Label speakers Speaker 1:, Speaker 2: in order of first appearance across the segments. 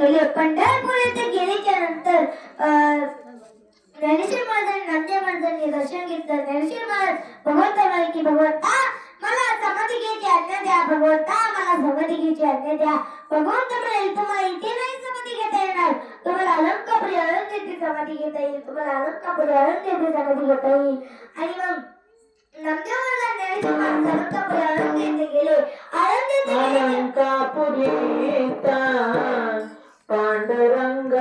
Speaker 1: गेले. पंढरपूर येथे गेल्याच्या नंतर ज्ञानेश्वर महाराजांनी नामदेव महाराजांनी दर्शन घेतलं. ज्ञानेश्वर महाराज भगवंत म्हणाले की भगवंता मला समाधी घ्यायची आज्ञा द्या. भगवंता मला समाधी घ्यायची आज्ञा द्या. भगवंत म्हणाले तुम्हाला इथे नाही समाधी घेता येणार, तुम्हाला अलंकापुरी आळंद येथे समाधी घेता येईल. तुम्हाला अलंकापुरी आळंद येथे समाधी घेता येईल. आणि मग नामदेव महाराज ज्ञानेश्वर महाराज अलंकापुरी आळंद येथे गेले. आळंद येथे
Speaker 2: अलंकापुरी पांडुरंग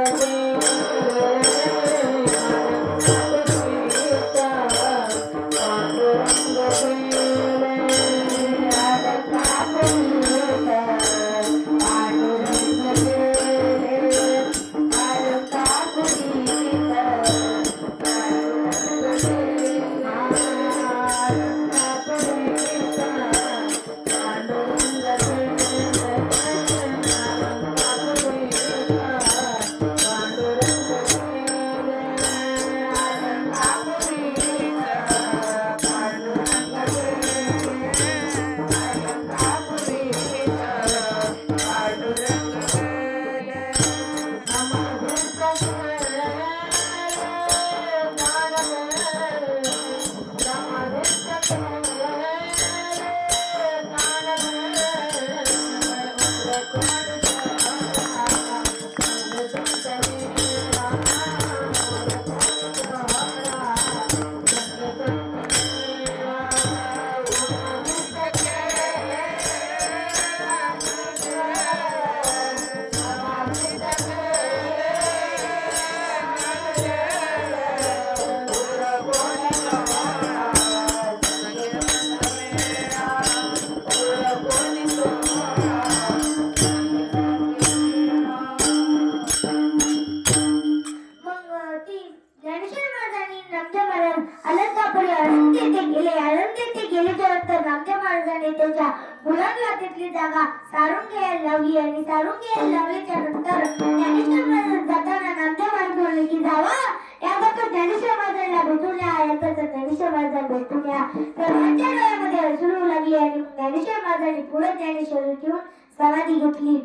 Speaker 2: मुलांना तिथली जागा सारून घ्यायला लावली. आणि सारून घ्यायला लावल्याच्या नंतर ज्ञानेश्वर महाराज जाताना नामदेव महाराज बोलले की जावा याचा ज्ञानेश्वर महाराजांना भेटून या, याचा ज्ञानेश्वर महाराजांना भेटून या. सर्वांच्या डोळ्यामध्ये अश्रू लागली. आणि ज्ञानेश्वर महाराजांनी पुढे ज्ञानेश्वर ठेवून समाधी घेतली.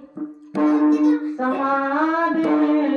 Speaker 2: समाधी घेतली